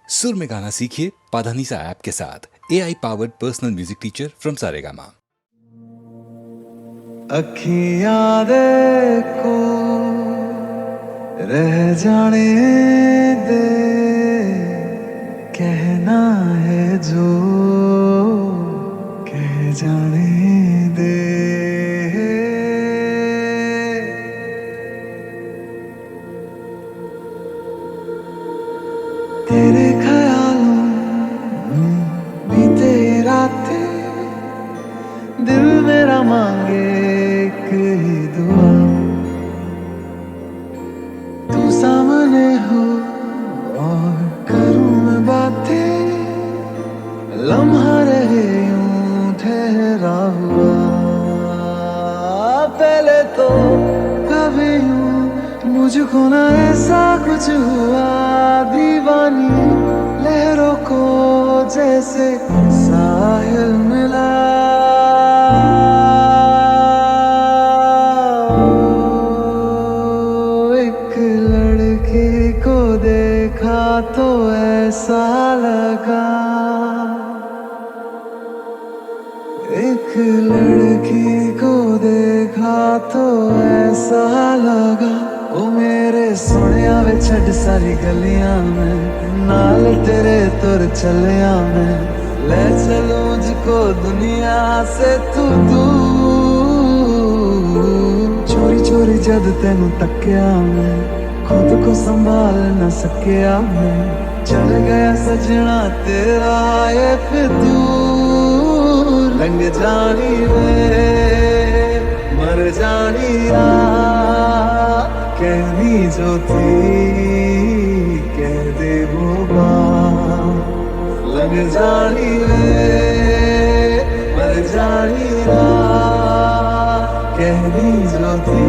सुर में गाना सीखिए पाधानीसा ऐप के साथ। AI powered personal music teacher from Saregama. अखियां देखो रह जाने दे, कहना है जो कह जाने दे। तेरे ख्यालों में बीते रातें, दिल मेरा मांगे एक ही दुआ, तू सामने हो और करूं मैं बातें, लम्हा रहे यूं ठहरा हुआ। पहले तो कभी यूं मुझको ना ऐसा कुछ हुआ, दीवानी लहरों को जैसे साहिल मिला। एक लड़की को देखा तो ऐसा लगा, एक लड़की को देखा तो ऐसा लगा, ओ मेरे सोनिया वे छड़ सारी गलियां में, नाल तेरे तुर चलिया मैं, ले चलूं मुझको दुनिया से तू दूर। चोरी चोरी जद तेनू तकिया मैं, खुद को संभाल न सकिया मैं, चल गया सजना तेरा ये फितूर। रंग जानी वे मर जानी रात, कहनी जो थी कह दे वो बात। लग जानी वे मर जानी रात, कहनी जो थी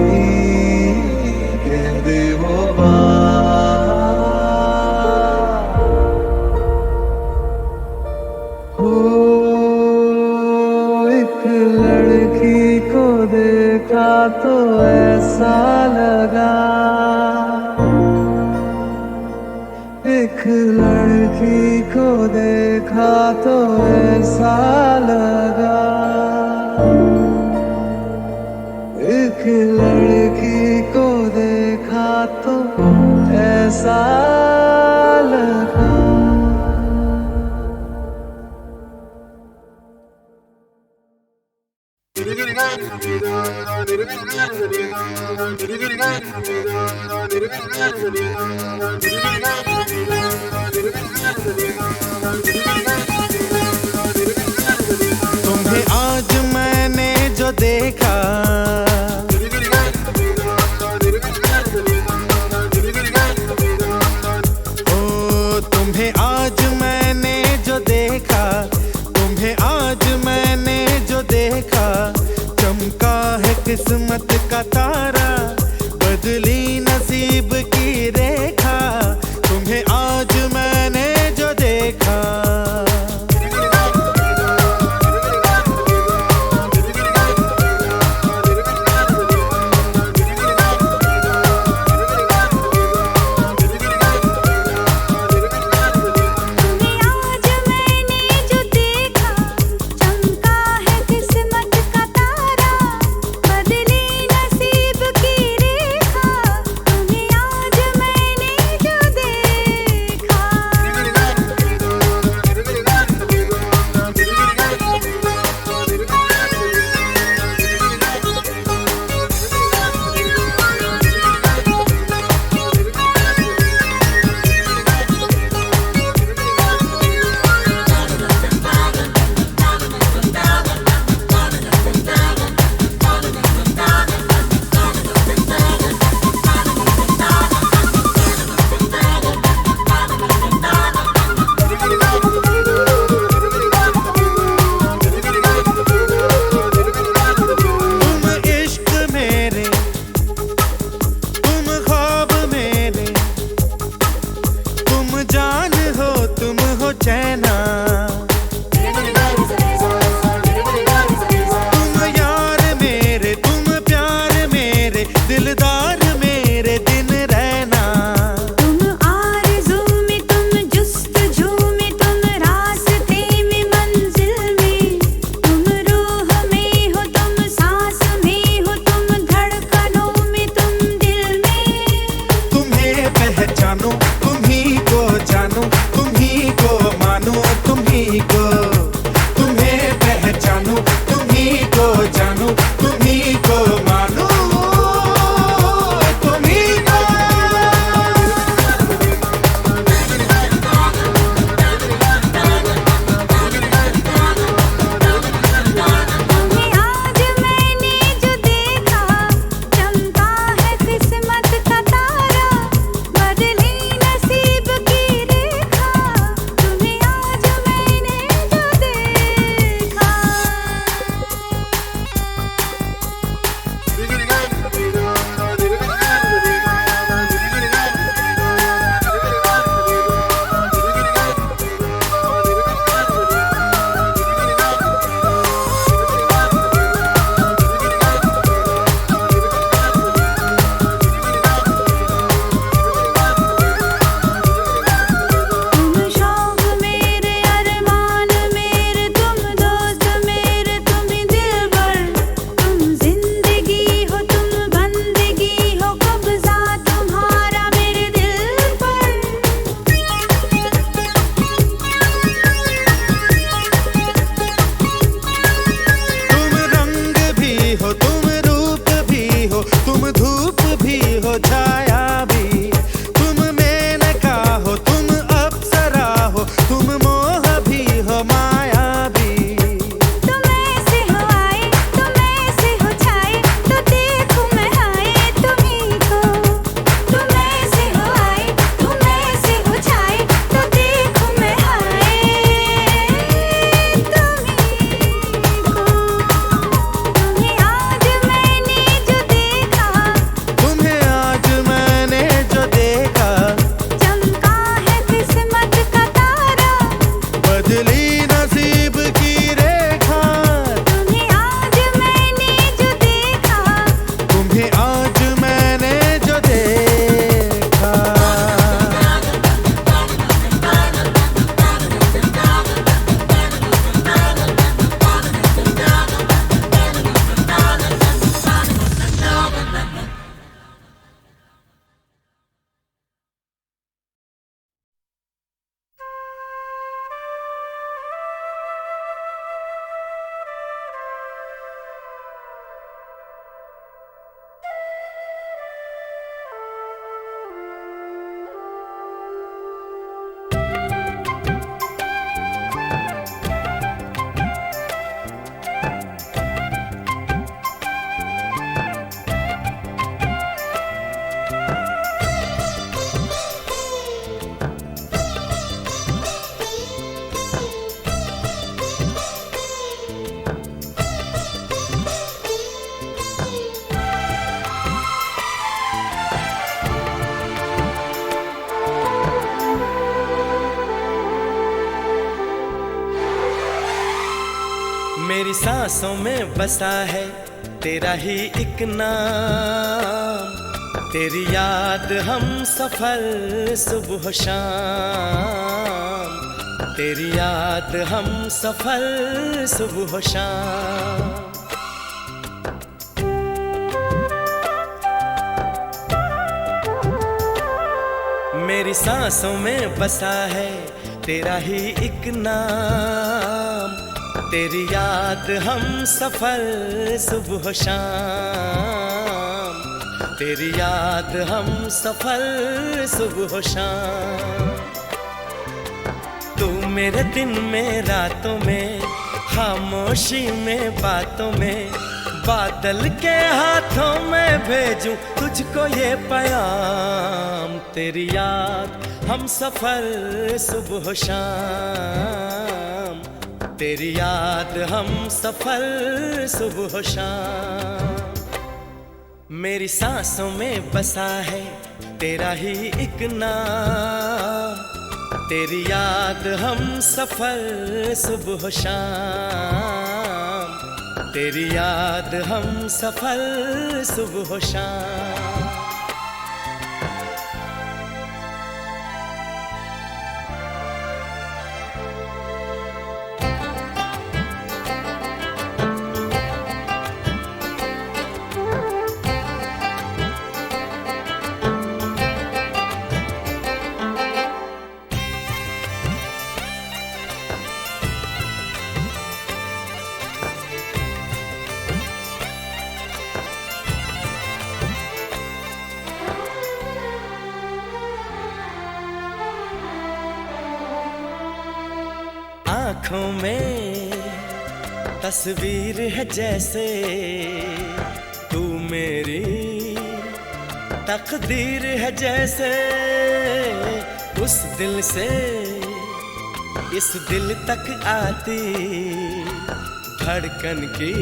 कह दे वो बात। हो एक लड़की को देखा तो ऐसा लगा, एक लड़की को देखा तो ऐसा लगा, एक लड़की को देखा तो ऐसा लगा। तुम्हें आज मैंने जो देखा, ओ तुम्हें आज मैंने जो देखा, तुम्हें आज मैंने जो देखा, चमका है किस्मत का तारा, बदली नसीब की रेखा। तुम्हें आज मैंने जो देखा, तुम मोह भी हो माया भी। तुम ऐसे हो आए, तुम ऐसे हो छाए, तो देखूं मैं आए तुम्हीं को। तुम ऐसे हो आए, तुम ऐसे हो छाए, तो देखूं मैं आए तुम्हीं को। तुम्हें आज मैंने जो देखा, तुम्हें आज मैंने जो देखा, चमका है किस्मत का तारा। बदली नसीब की रेखा। तुम्हें आज मैंने जो देखा, तुम्हें आज मैंने जो देखा। मेरी सांसों में बसा है तेरा ही एक नाम। तेरी याद हम सफर सुबह शाम। तेरी याद हम सफर सुबह शाम। मेरी सांसों में बसा है तेरा ही एक नाम। तेरी याद हम सफर सुबह शाम। तेरी याद हम सफर सुबह शाम। तू मेरे दिन में रातों में, खामोशी में बातों में, बादल के हाथों में भेजूं तुझको ये पैगाम। तेरी याद हम सफर सुबह शाम। तेरी याद हम सफर सुबह शाम। मेरी सांसों में बसा है तेरा ही एक नाम। तेरी याद हम सफर सुबह शाम। तेरी याद हम सफर सुबह शाम। आँखों में तस्वीर है जैसे तू मेरी तकदीर है जैसे। उस दिल से इस दिल तक आती धड़कन की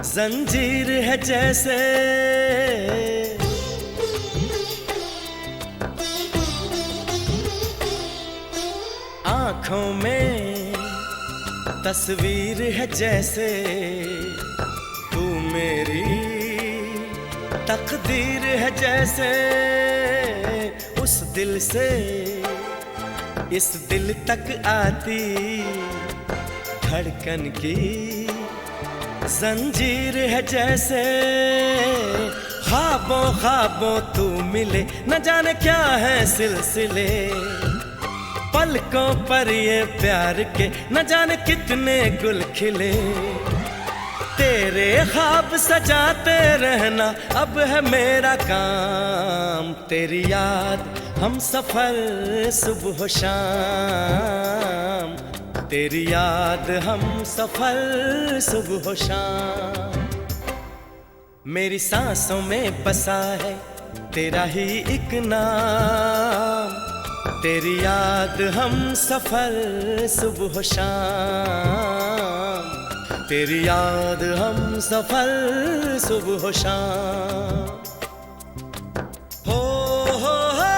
जंजीर है जैसे। आँखों में तस्वीर है जैसे तू मेरी तकदीर है जैसे। उस दिल से इस दिल तक आती धड़कन की जंजीर है जैसे। ख्वाबों ख्वाबों तू मिले न जाने क्या है सिलसिले। पलकों पर ये प्यार के न जाने कितने गुल खिले। तेरे ख्वाब सजाते रहना अब है मेरा काम। तेरी याद हम सफर सुबह शाम, तेरी याद हम सफर सुबह शाम। मेरी सांसों में बसा है तेरा ही एक नाम, तेरी याद हम सफर सुबह शाम, तेरी याद हम सफर सुबह शाम। हो हो हो हो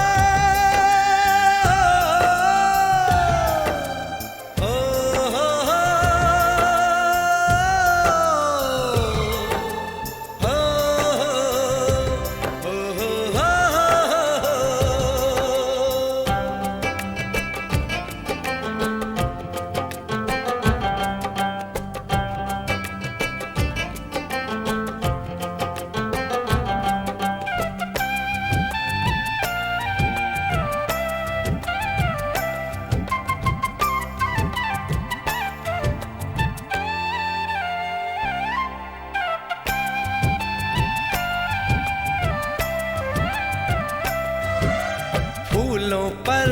फूलों पर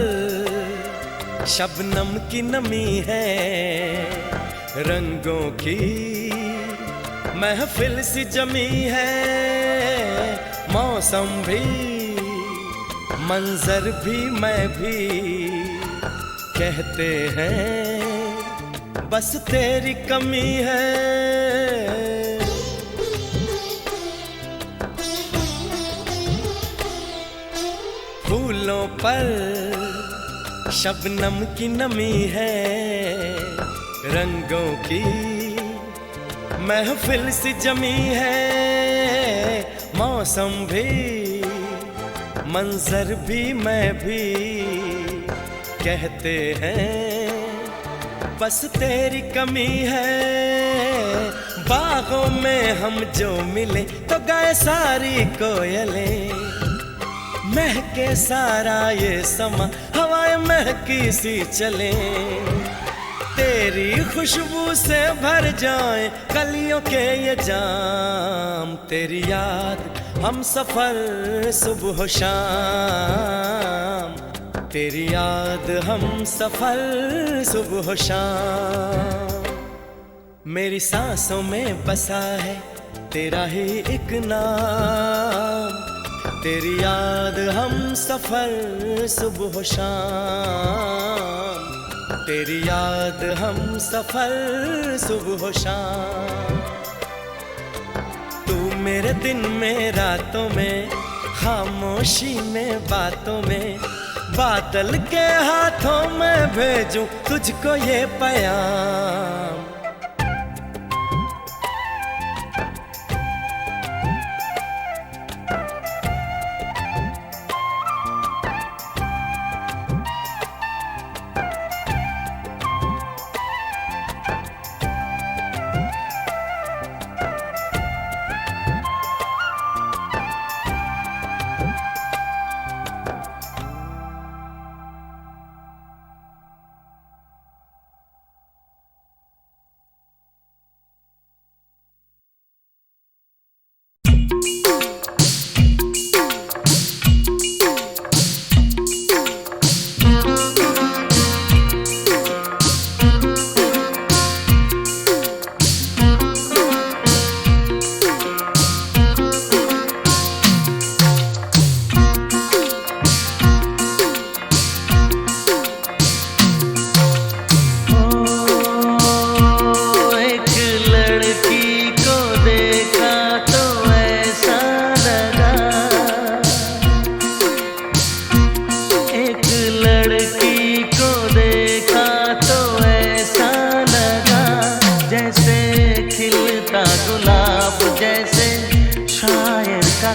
शबनम की नमी है, रंगों की महफिल सी जमी है। मौसम भी मंजर भी मैं भी कहते हैं बस तेरी कमी है। फूलों पर शबनम की नमी है, रंगों की महफिल सी जमी है। मौसम भी मंजर भी मैं भी कहते हैं बस तेरी कमी है। बागों में हम जो मिले तो गाए सारी कोयलें, महके सारा ये समा हवाएं महकी सी चले। तेरी खुशबू से भर जाए कलियों के ये जाम, तेरी याद हम सफर सुबह शाम, तेरी याद हम सफर सुबह शाम। मेरी सांसों में बसा है तेरा ही एक नाम, तेरी याद हम सफर सुबह शाम, तेरी याद हम सफर सुबह शाम। तू मेरे दिन में रातों में, खामोशी में बातों में, बादल के हाथों में भेजूं तुझको ये पैगाम।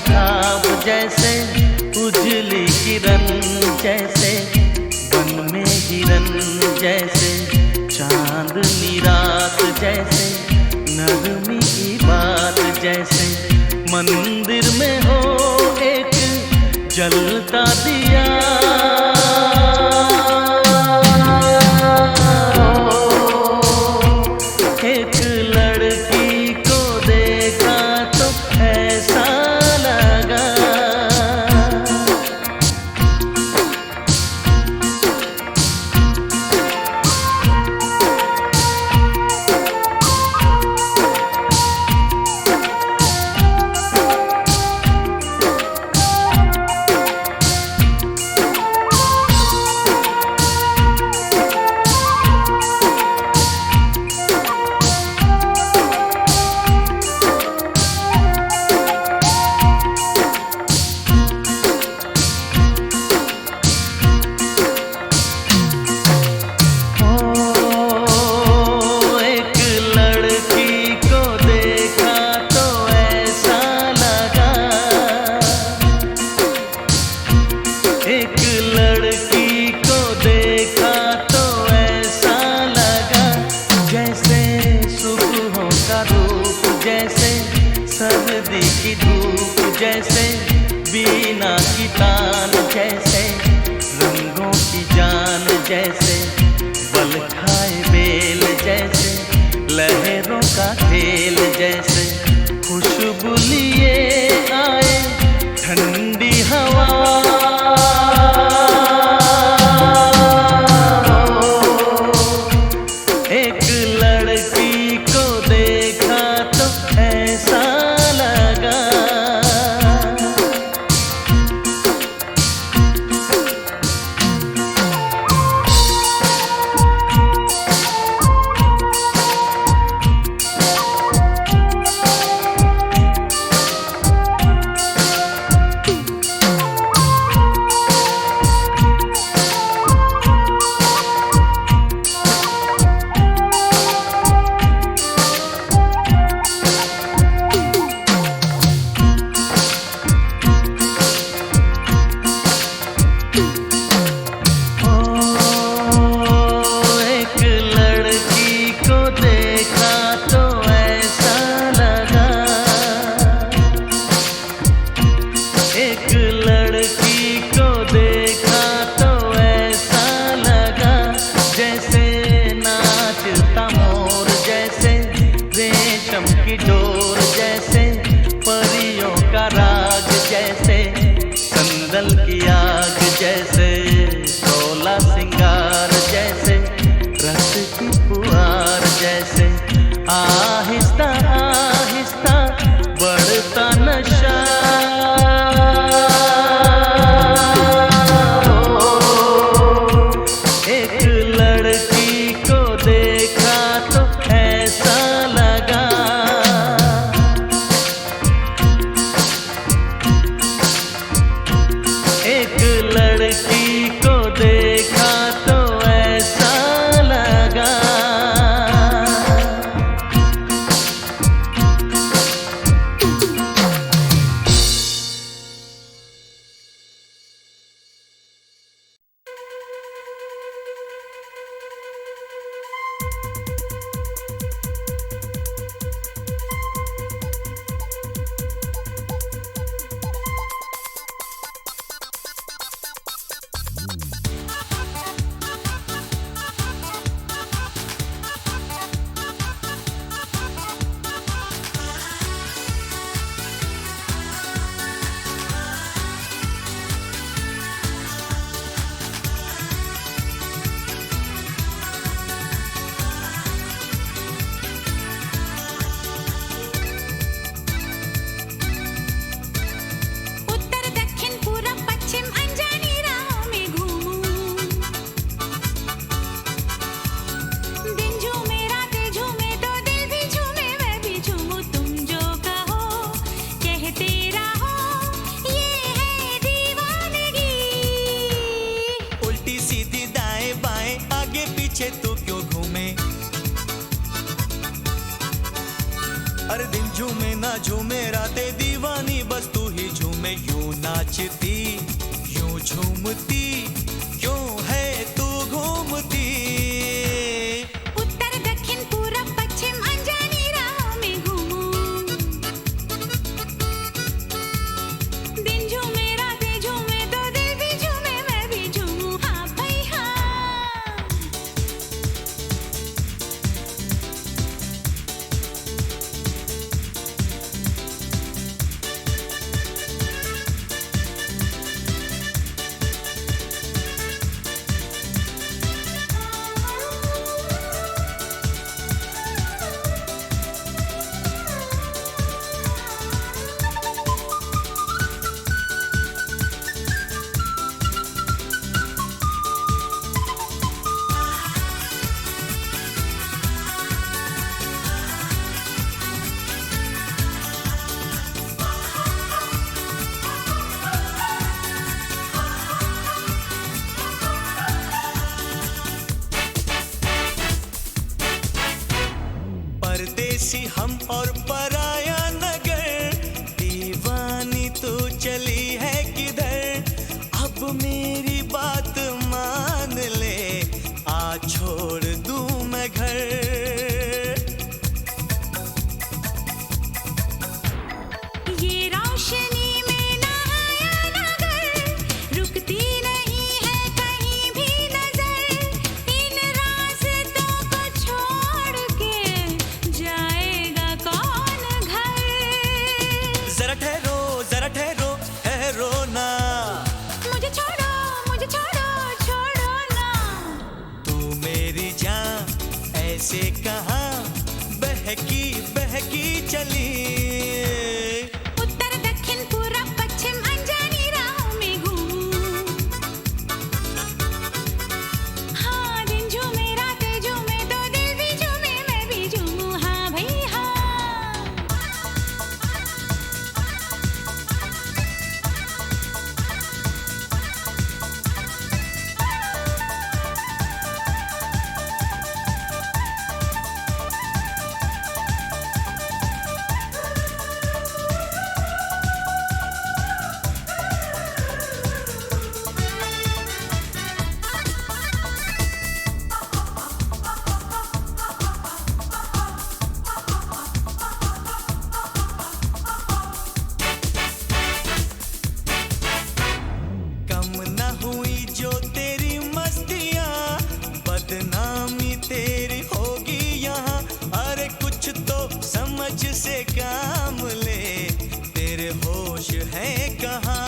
ख्वाब जैसे उजली किरण, जैसे बन में हिरन, जैसे चांदनी रात, जैसे नरमी की बात, जैसे मंदिर में हो एक जलता दिया। एक लड़की को देखा तो ऐसा लगा जैसे, बल खाए बेल जैसे, लहरों का खेल जैसे, खुशबू लिए आए ठंडी हवा। एक लड़की को देखा तो ऐसा लगा, की डोर जैसे, परियों का राग जैसे, संदल की आग जैसे, सोला सिंगार जैसे, रस की फुहार जैसे, आहिस्ता आहिस्ता बढ़ता नशा। एक लड़की को देखा तो ऐसा लगा, एक लड़की को देखा तो ऐसा लगा। तू क्यों घूमे, अरे दिन झूमे ना झूमे रातें दीवानी बस तू ही झूमे। यूं नाचती यूं झूमती क्यों है तू घूमती। उत्तर दक्षिण पूरब पश्चिम अनजानी राहों में घूमूं, दिन झूमे रातें झूमे तो दिल भी झूमे मैं भी झूमूं। हाँ भाई हाँ। परदेसी हम और पराया नगर, दीवानी तू चली है किधर। अब मेरी बात मान ले, आ छोड़ दूं मैं घर। ये रोशनी में नहाया नगर, रुकती नहीं है कहीं भी नजर। से कहाँ बहकी बहकी चली। उत्तर दक्षिण पूरब पश्चिम अनजानी राहों में घूमूं। हाँ दिन झूमे रातें झूमे तो दिल भी झूमे मैं भी झूमूं। हाँ भाई हाँ। कम न हुई जो तेरी मस्तियाँ, बदनामी तेरी होगी यहाँ। अरे कुछ तो समझ से काम ले, तेरे होश हैं कहाँ।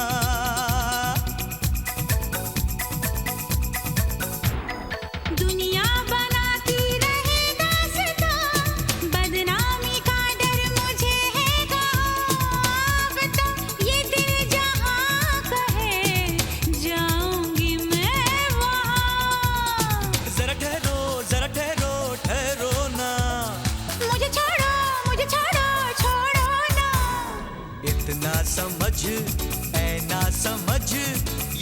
दुनिया बनाती रहे दास्तां, बदनामी का डर मुझे है कहाँ। बता ये दिल जहाँ कहे जाऊंगी मैं वहाँ। जरा ठहरो ठहरो ना। मुझे छोड़ो छोड़ो ना। इतना समझ ऐ ना समझ,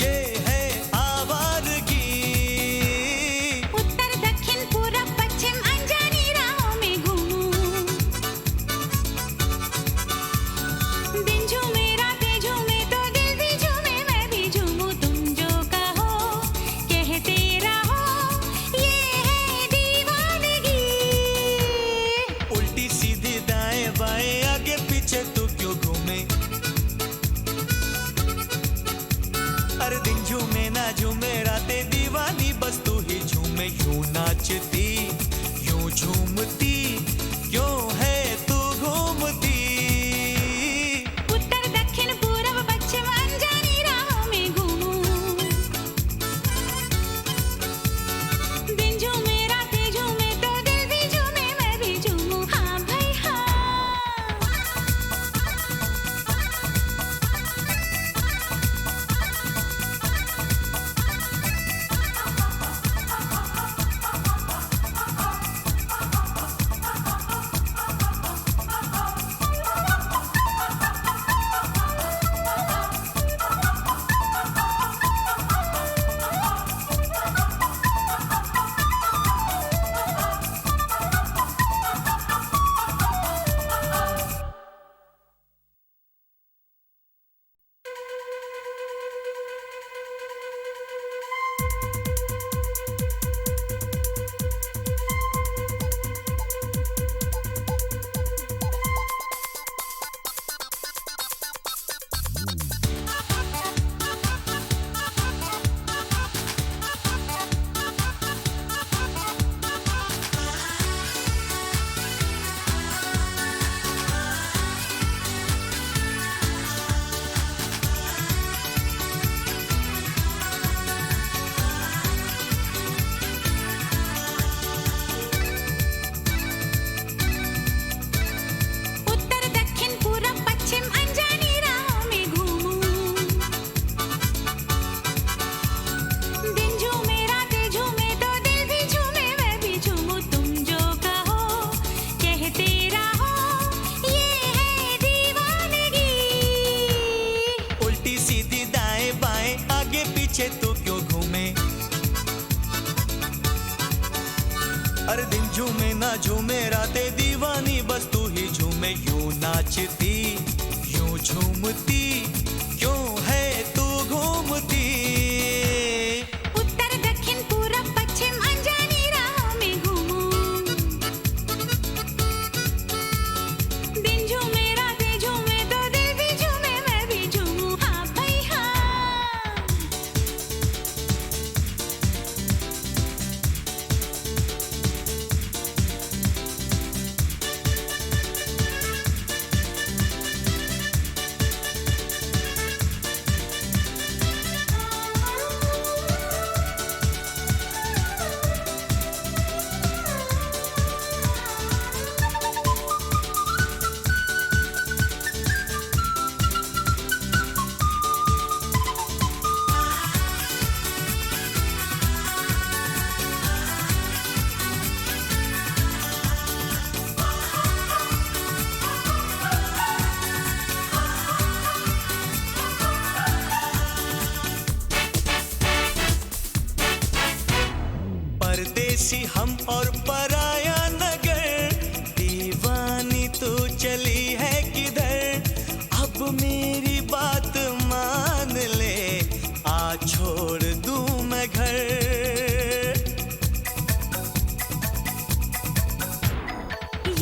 ये है आवारगी। उत्तर दक्षिण पूरब पश्चिम अनजानी राहों में घूमूं। दिन झूमे रातें झूमे तो दिल भी झूमे मैं भी झूमूं। तुम जो कहो कहते रहो, ये है दीवानगी। उल्टी सीधी दाएं बाएं आगे पीछे तू क्यों घूमे। अरे दिन झूमे ना झूमे रातें दीवानी बस तू ही झूमे। यूं नाचती यूं झूमती क्यों है तू घूमती। उत्तर दक्षिण पूरब पश्चिम अनजानी राहों में घूमूं। दिन झूमे रातें झूमे तो दिल भी झूमे मैं भी झूमूं। हाँ भाई हाँ। पीछे तू क्यों घूमे। अरे दिन झूमे ना झूमे रातें दीवानी बस तू ही झूमे। यूं नाचती यूं झूमती क्यों है तू घूमती। उत्तर दक्षिण पूरब पश्चिम अनजानी राहों में घूमूं। दिन झूमे रातें झूमे तो दिल भी झूमे मैं भी झूमूं। हाँ भाई हाँ। परदेसी हम और पराया नगर, दीवानी तू चली है किधर, अब मेरी बात मान ले, आ छोड़ दूं मैं घर।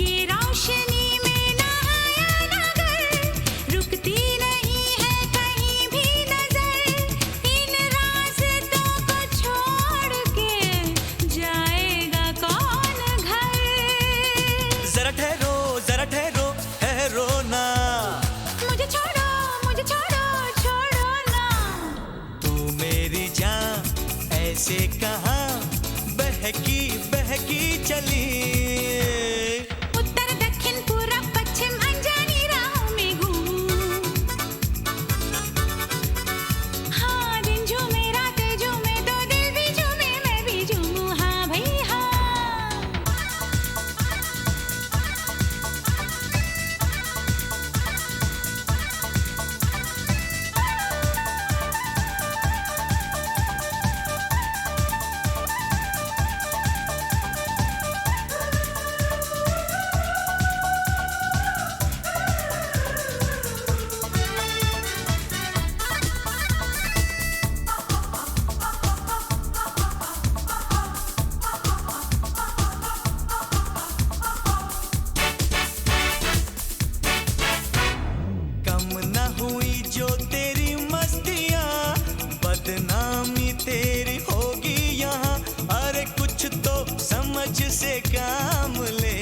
ये रोशनी में नहाया नगर, रुकती नहीं है कहीं भी नजर, इन रास्तों को छोड़ के जाएगा कौन घर। जरा ठहरो, जरा ठहरो, ठहरो ना, मुझे छोड़ो, मुझे छोड़ो, छोड़ो ना। तू मेरी जान ऐसे कहाँ बहकी बहकी चली। उत्तर दक्षिण पूरब पश्चिम अनजानी राहों में घूमूं, हाँ दिन झूमे रातें झूमे तो दिल भी झूमे मैं भी झूमूं, हाँ भाई हाँ। कम न हुई जो तेरी मस्तियाँ, बदनामी तेरी होगी यहाँ, अरे कुछ तो समझ से काम ले,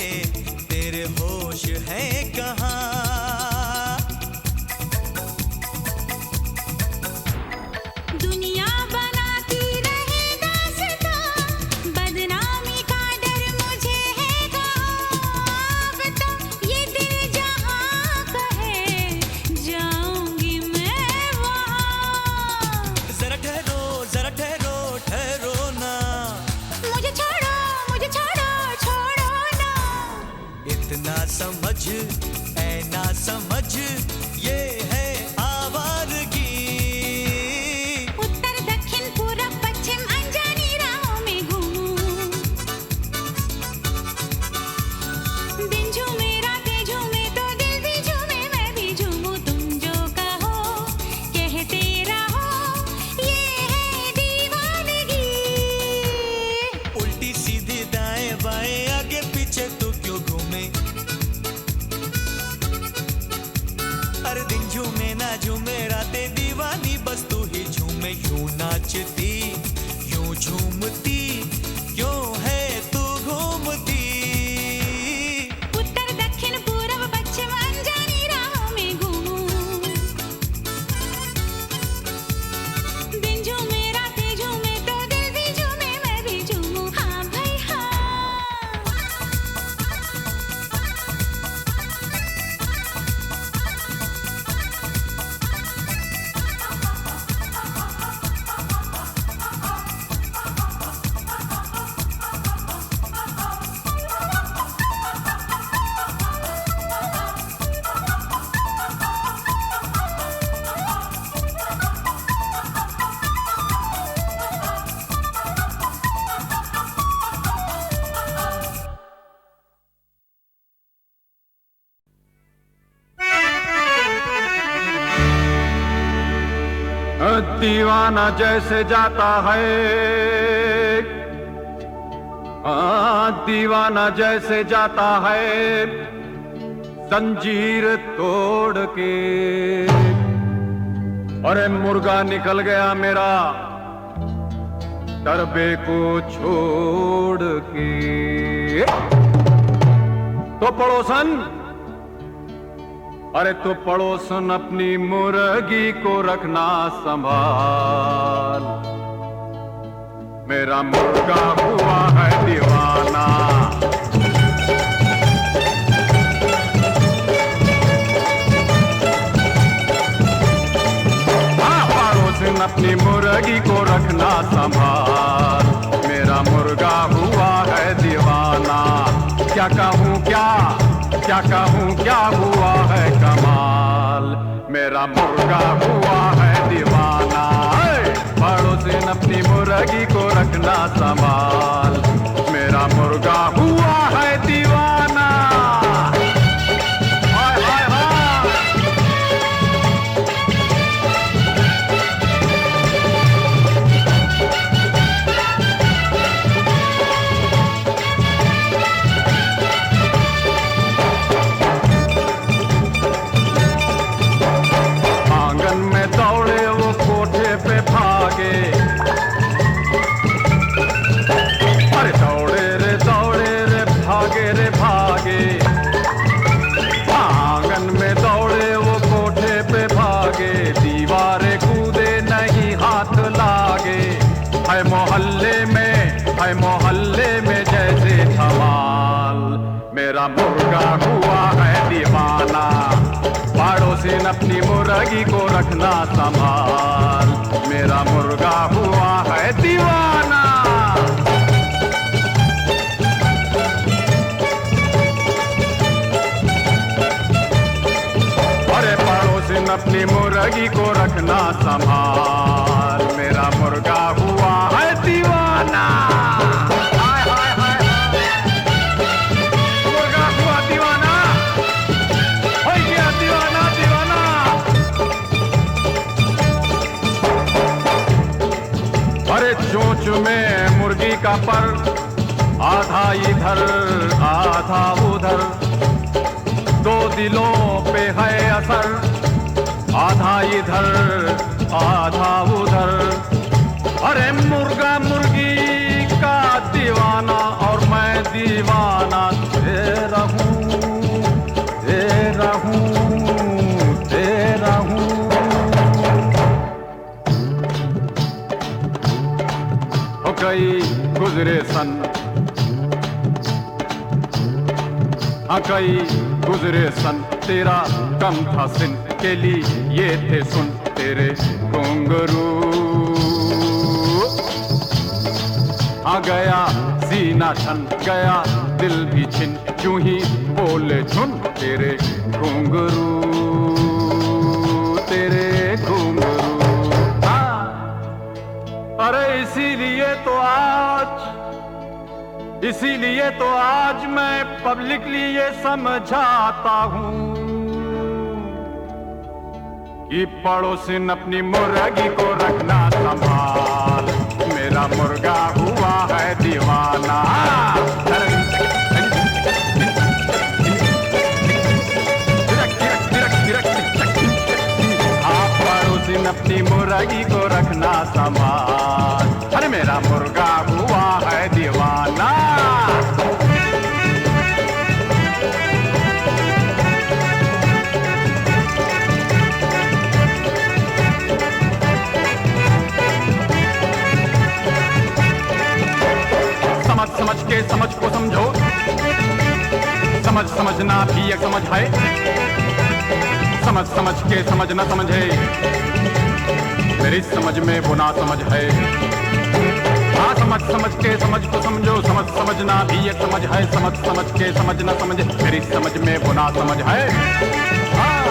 तेरे होश है कहाँ। दुनिया बनाती रहे दास्तां, बदनामी का डर मुझे है कहाँ, अब तो ये दिल जहाँ कहे जाऊंगी मैं वहाँ। जरा ठहरो, जरा ठहरो, ठहरो ना, मुझे छोड़ो, मुझे छोड़ो, छोड़ो ना। इतना समझ ऐ ना समझ, ये है आवारगी। उत्तर दक्षिण पूरब पश्चिम अनजानी राहों में घूमूं, दिन झूमे रातें झूमे तो दिल भी झूमे मैं भी झूमूं, तुम जो कहो कहते रहो, ये है दीवानगी। उल्टी सीधी दाएं बाएं आगे पीछे तू क्यों घूमे, अरे दिन झूमे ना झूमे रातें दीवानी बस तू ही झूमे, यूं नाचती यूं झूमती क्यों है तू घूमती। उत्तर दक्षिण पूरब पश्चिम अनजानी राहों में घूमूं, दिन झूमे रातें झूमे तो दिल भी झूमे मैं भी झूमूं, हाँ भाई हाँ। दीवाना जैसे जाता है, दीवाना जैसे जाता है जंजीर तोड़ के, अरे मुर्गा निकल गया मेरा डरबे को छोड़ के। तो पड़ोसन, अरे तो पड़ोसन अपनी मुर्गी को रखना संभाल, मेरा मुर्गा हुआ है दीवाना। पड़ोसन अपनी मुर्गी को रखना संभाल, मेरा मुर्गा हुआ है दीवाना। क्या कहूँ क्या कहूँ क्या हुआ है कमाल, मेरा मुर्गा हुआ है दीवाना। पड़ोसन अपनी मुर्गी को रखना संभाल, मुर्गा हुआ है दीवाना। हाय हाय हाय। आंगन में दौड़े वो कोठे पे भागे, अरे दौड़े रे भागे रे भागे। आंगन में दौड़े वो कोठे पे भागे, दीवारें कूदे नहीं हाथ लागे। है मोहल्ले में जैसे धमाल, मेरा मुर्गा हुआ है दीवाना। पड़ोसिन अपनी मुर्गी को रखना संभाल, मेरा मुर्गा हुआ है दीवाना। अरे पड़ोसिन अपनी मुर्गी को रखना संभाल, मेरा मुर्गा हुआ है दीवाना। हाय हाय हाय, मुर्गा हुआ दीवाना, हो गया दीवाना दीवाना। अरे चोंच में मुर्गी का पर, आधा इधर आधा उधर, दो दिलों पे है असर, आधा इधर आधा उधर। अरे मुर्गा मुर्गी का दीवाना और मैं दीवाना तेरा हूँ तेरा हूँ तेरा हूँ। हो गई गुजरे सन, कई गुजरे सन, तेरा कम था सिन के लिए ये थे सुन तेरे घुंघरू। आ गया सीना छन गया दिल भी छिन, यूं ही बोले झुन तेरे घुंघरू तेरे घुंघरू। हाँ, अरे इसीलिए तो आज मैं पब्लिकली ये समझाता हूँ कि पड़ोसिन अपनी मुर्गी को रखना संभाल, मेरा मुर्गा हुआ है दीवाना। आप पड़ोसिन अपनी मुर्गी को रखना संभाल, अरे मेरा मुर्गा हुआ है दीवाना। समझ के समझ को समझो, समझना भी एक समझ है, समझ के समझ न समझे, मेरी समझ में वो ना समझ है। हाँ, समझ के समझ को समझो, समझना भी एक समझ है, समझ के समझ न समझे, मेरी समझ में वो ना समझ है। हाँ।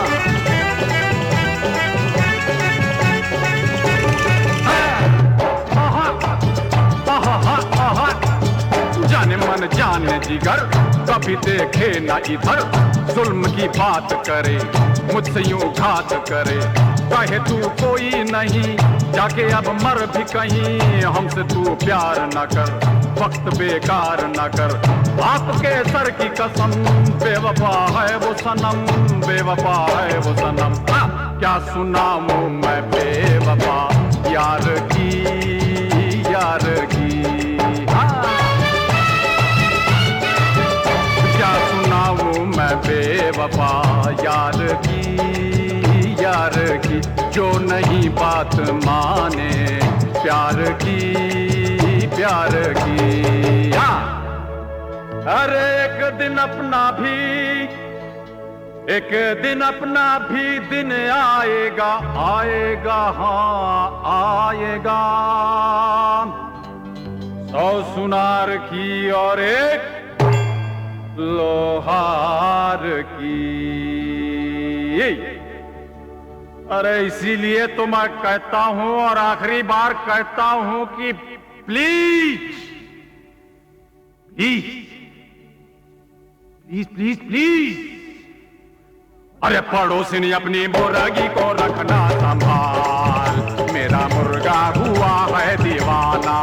जाने मन जाने जिगर, कभी देखे ना इधर, जुल्म की बात करे, मुझसे यूं घात करे। कहे तू कोई नहीं, जाके अब मर भी कहीं, हमसे तू प्यार न कर, वक्त बेकार न कर। आपके सर की कसम, बेवफा है वो सनम, बेवफा है वो सनम। क्या सुनाऊं मैं बेवफा यार की, यार की। क्या सुनाऊं मैं बेवफा यार की, यार की, जो नहीं बात माने प्यार की, प्यार की। अरे एक दिन अपना भी दिन आएगा, आएगा हाँ आएगा। 100 सुनार की और एक लोहार की। अरे इसीलिए तो मैं कहता हूं और आखिरी बार कहता हूं कि प्लीज प्लीज प्लीज प्लीज। अरे पड़ोसिनी अपनी मुर्गी को रखना संभाल, मेरा मुर्गा हुआ है दीवाना।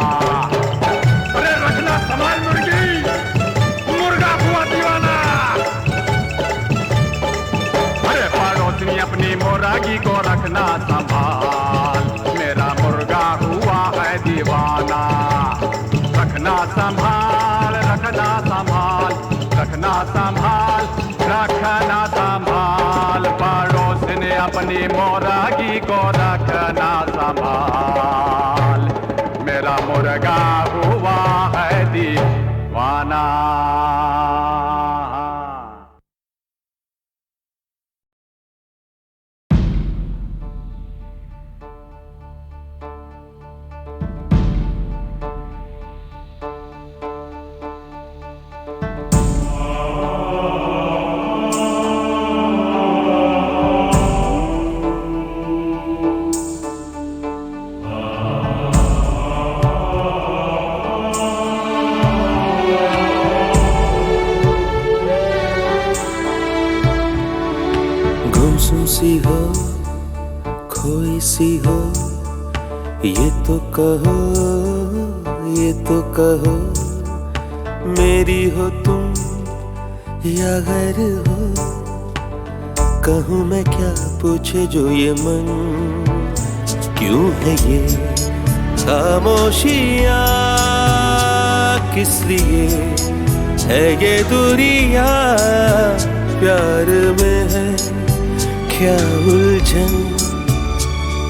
अरे रखना संभाल मुर्गी, मुर्गा हुआ दीवाना। अरे पड़ोसिनी अपनी मुर्गी को रखना संभाल, मेरा मुर्गा हुआ है दीवाना। रखना संभाल, रखना संभाल, रखना संभाल, रखना संभाल। पड़ोस ने अपनी मुर्गी को रखना संभाल, मेरा मुर्गा हुआ है दीवाना। गुमसुम सी हो, खोई सी हो, ये तो कहो, ये तो कहो, मेरी हो तुम या गैर हो। कहूँ मैं क्या पूछे जो ये मन, क्यों है ये खामोशियाँ, किस लिए है ये दूरियाँ। प्यार में है क्या उलझन,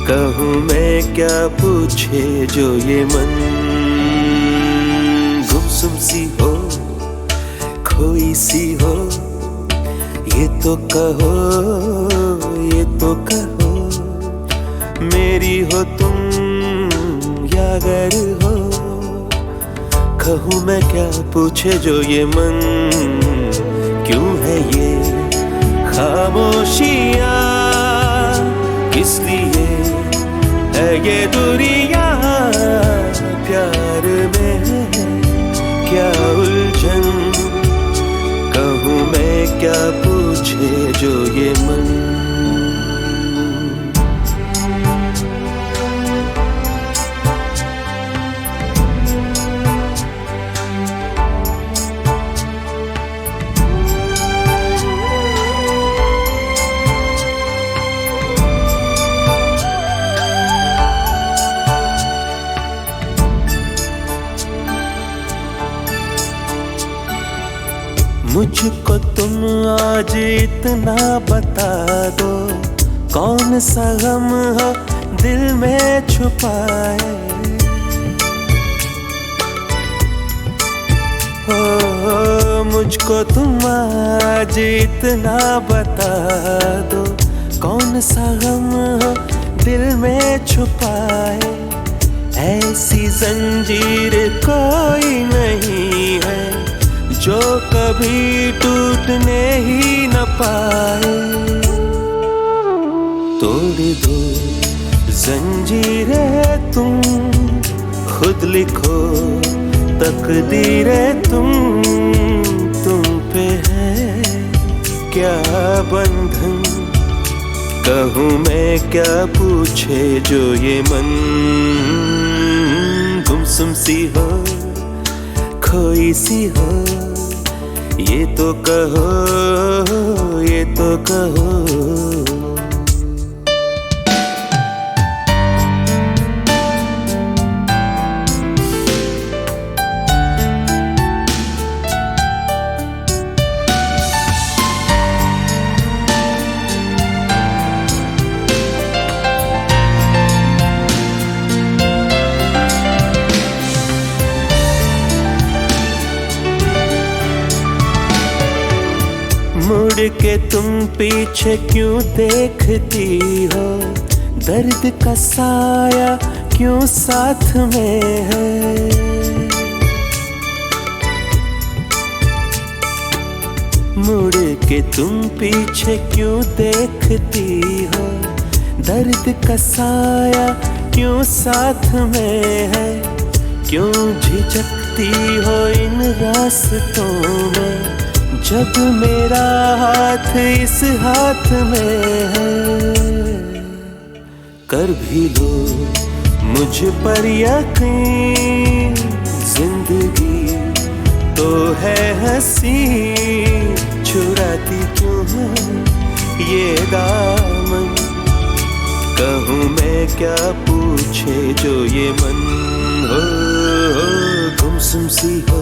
कहूँ मैं क्या पूछे जो ये मन। गुमसुम सी हो, खोई सी हो, ये तो कहो, ये तो कहो, मेरी हो तुम या गैर हो। कहूँ मैं क्या पूछे जो ये मन, क्यों है ये खामोशियाँ, किस लिए है ये दूरियाँ। प्यार में है क्या उलझन, कहूँ मैं क्या पूछे जो ये मन। मुझको तुम आज इतना बता दो, कौन सा गम हो दिल में छुपाए। हो मुझको तुम आज इतना बता दो, कौन सा गम हो दिल में छुपाए। ऐसी जंजीर कोई नहीं है जो कभी टूटने ही न पाए। तोड़ दो जंजीरें तुम, खुद लिखो तकदीरें तुम पे है क्या बंधन। कहूँ मैं क्या पूछे जो ये मन। गुमसुम सी हो, खोई सी हो, ये तो कहो, ये तो कहो। मुड़ के तुम पीछे क्यों देखती हो, दर्द का साया क्यों साथ में है। मुड़ के तुम पीछे क्यों देखती हो, दर्द का साया क्यों साथ में है। क्यों झिझकती हो इन इन रास्तों में, जब मेरा हाथ इस हाथ में है। कर भी लो मुझ पर यकीन, जिंदगी तो है हंसी, छुड़ाती क्यों है ये दामन। कहूँ मैं क्या पूछे जो ये मन, हो गुमसुम सी हो,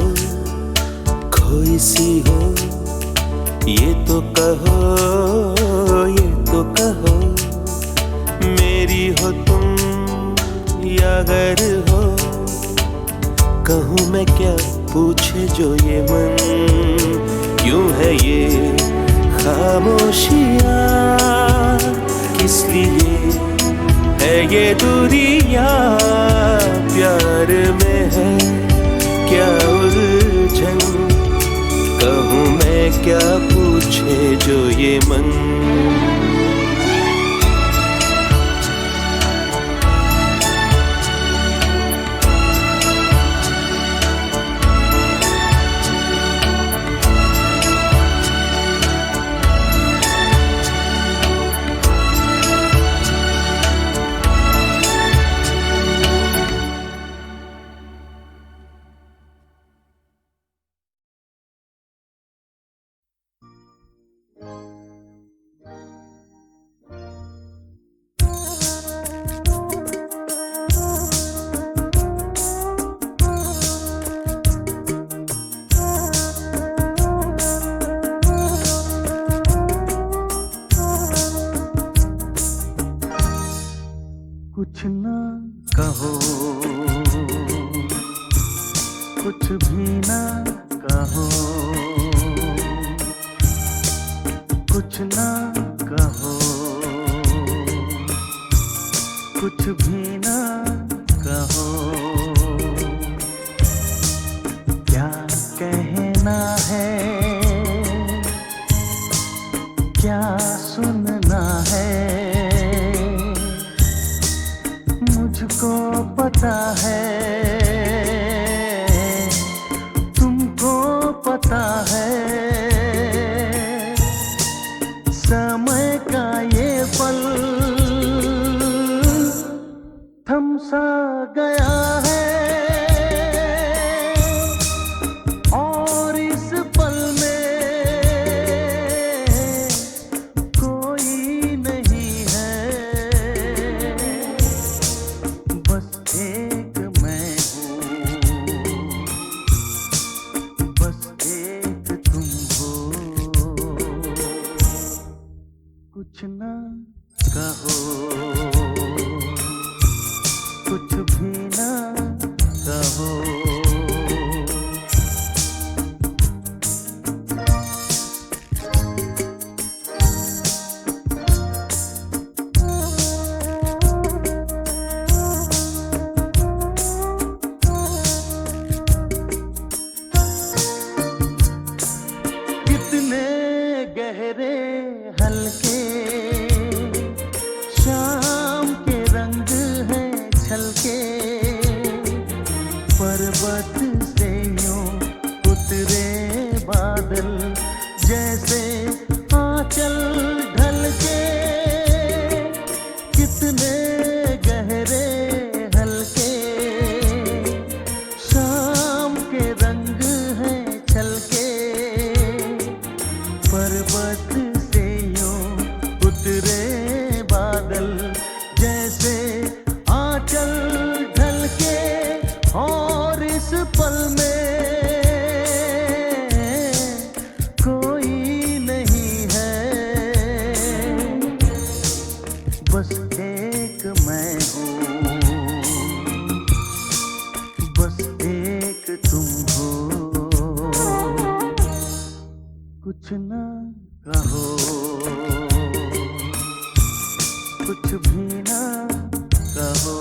खोई सी हो, ये तो कहो, ये तो कहो, मेरी हो तुम या घर हो। कहूँ मैं क्या पूछे जो ये मन, क्यों है ये खामोशियाँ, किस लिए है ये दूरियाँ। प्यार में है क्या उलझन, कहूँ मैं क्या पूछे जो ये मन। कुछ ना कहो, कुछ भी ना कहो, कुछ ना कहो, कुछ भी ना कहो। क्या कहना है, क्या सुनना है, मुझको पता है, तुमको पता है। समय का ये पल थम सा गया है, और इस पल में कोई नहीं है, बस एक मैं हूँ, बस एक तुम हो। कुछ ना कहो, कुछ भी ना कहो। कितने गहरे हल्के शाम के रंग हैं छलके, पर्वत से यूं उतरे बादल जैसे आंचल ढलके। कितने गहरे हल्के शाम के रंग हैं छलके, पर्वत से यूं उतरे बादल जैसे आंचल ढलके। और इस पल में कोई नहीं है, बस एक मैं हूँ, बस एक तुम हो। कुछ ना कहो, कुछ भी ना कहो।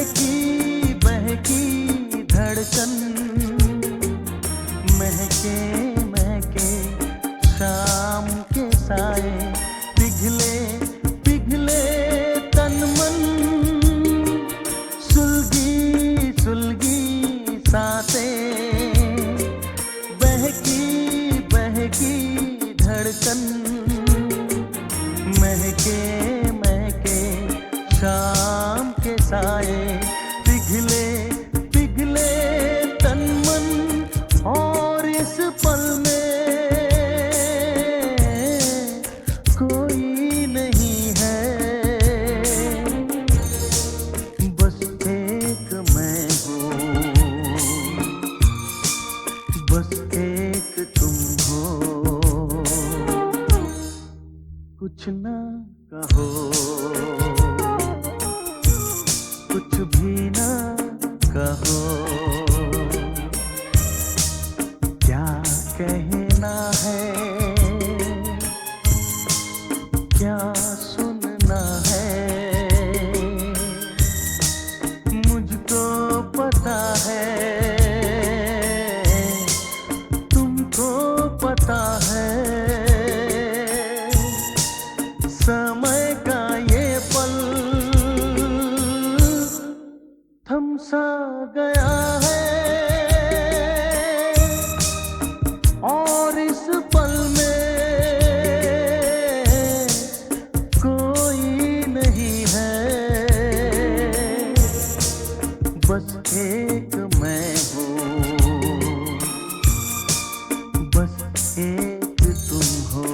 बहकी बहकी धड़कन, महके महके शाम के साए, पिघले पिघले तन मन, सुलगी सुलगी सांसें, बहकी बहकी धड़कन, महके महके शाम के साए, पिघले पिघले तन मन, और इस पल में कोई नहीं है, बस एक मैं हूँ, बस एक तुम हो, कुछ ना कहो, कुछ भी ना कहो, क्या कहना है, क्या सुनना है, मुझको पता है, तुमको पता है, समय का ये पल थम सा गया है, और इस पल में कोई नहीं है, बस एक मैं हूँ, बस एक तुम हो।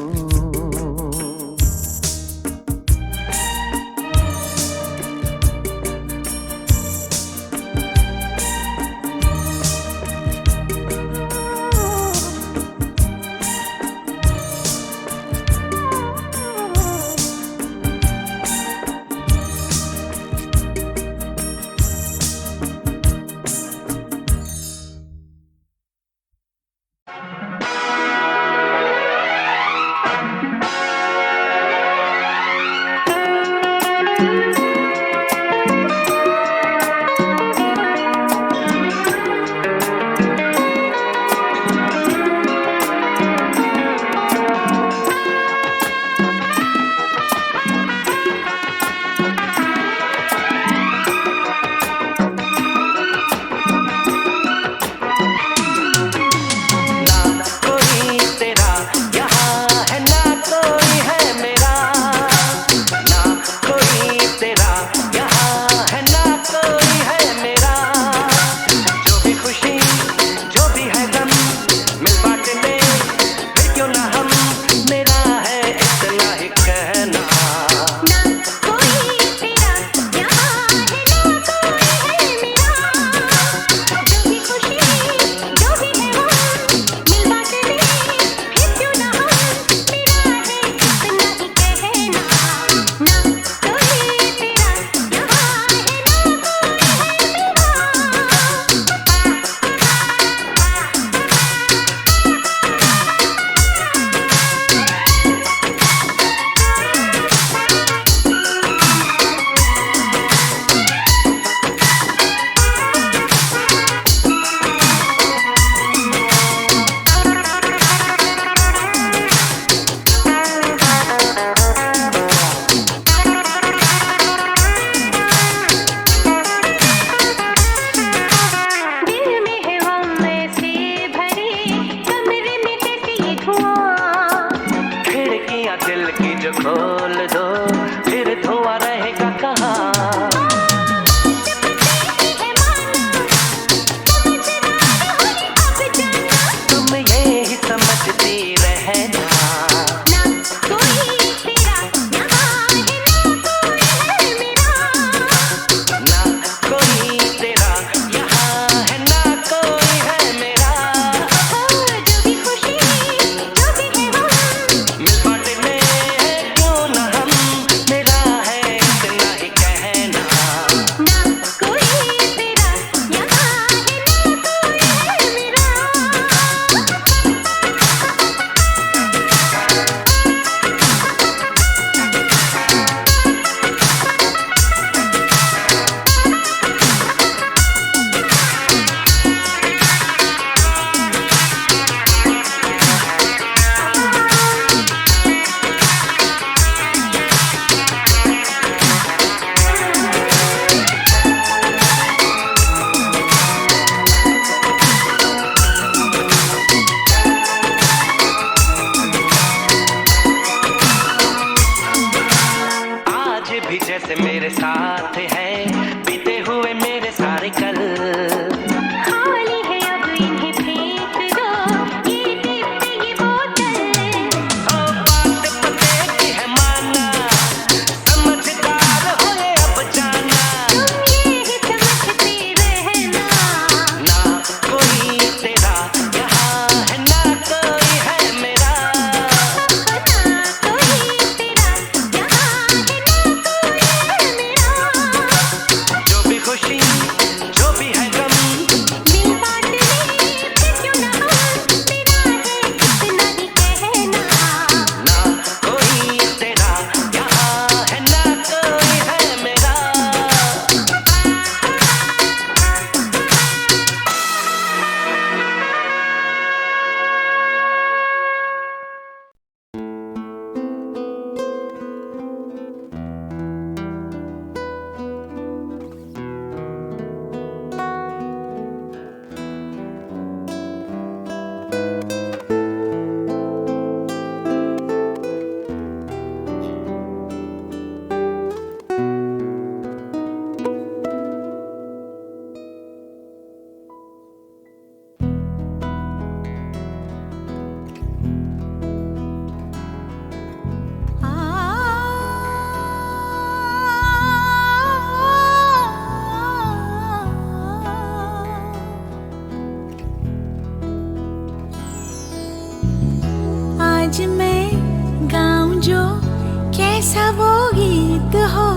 कैसा वो गीत हो,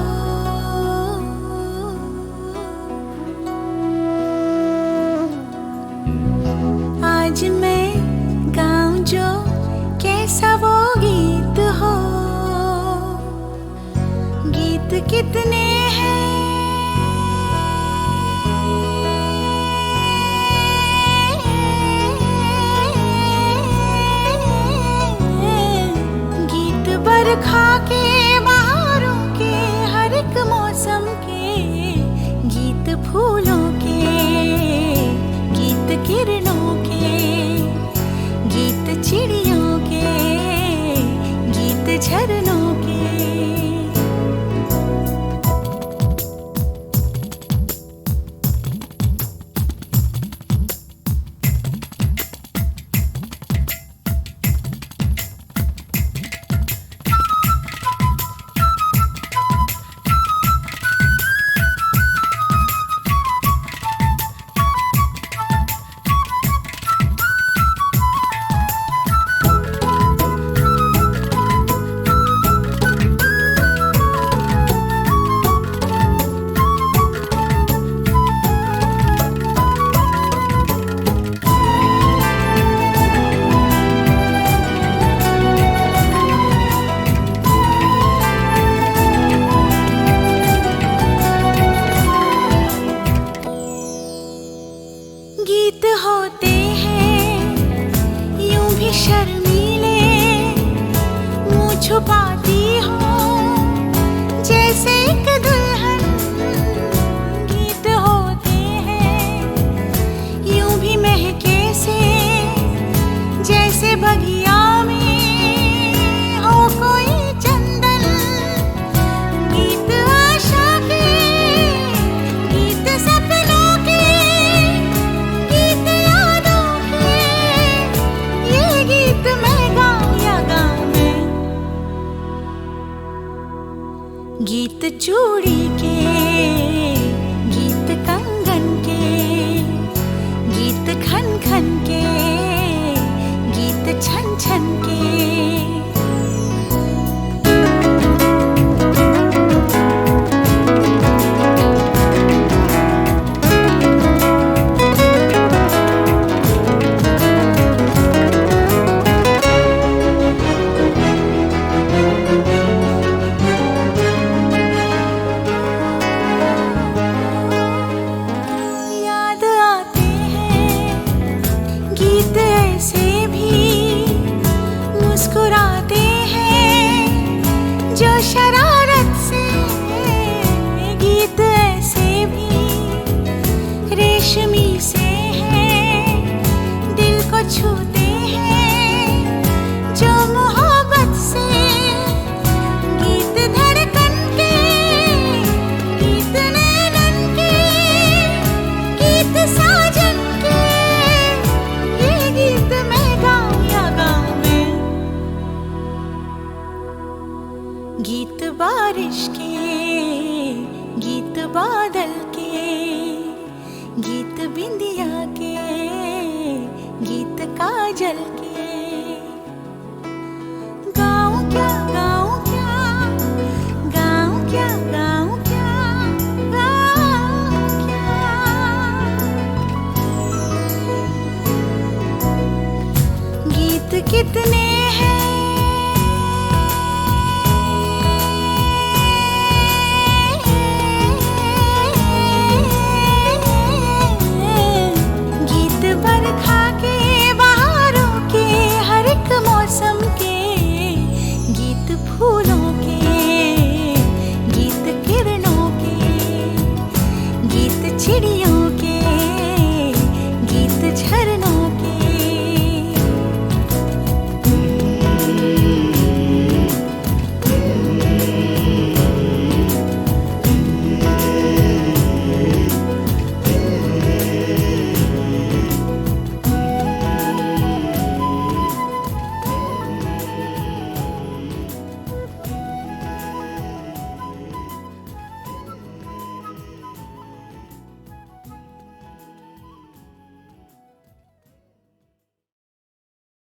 आज मैं गाऊं जो कैसा वो गीत हो। गीत कितने हैं गीत बरखा के, बहारों के, हर एक मौसम के, गीत फूलों के, गीत किरणों के, गीत चिड़ियों के, गीत झरनों के। गीत होते हैं यूं भी शर्मीले, मुँह छुपाती हूँ जैसे एक दुल्हन। गीत होते हैं यूं भी महके से, जैसे बगिया में हो कोई चंदन। गीत आशा के, गीत सपनों के, गीत यादों के, ये गीत मैं गाऊं या गाऊं मैं। गीत चूड़ी के, गीत कंगन के, गीत खन खन के, गीत छन छन के। याद आते हैं गीत ऐसे भी, मुस्कुराते हैं जो शरारत से। गीत ऐसे भी रेशमी से हैं, दिल को छूते हैं जो मोहब्बत से। गीत धड़कन के, गीत नैनन के, गीत साजन के, ये गीत मैं गाऊं या गाऊं मैं। गीत बारिश के, गीत बादल के, गीत बिंदिया के, गीत काजल के। गाऊं क्या, गाऊं क्या, गाऊं क्या, गाऊं क्या, गाऊं क्या। गीत कितने हैं गीत बरखा के, बहारों के, हर एक मौसम के, गीत फूलों के, गीत किरणों के, गीत चिड़ियों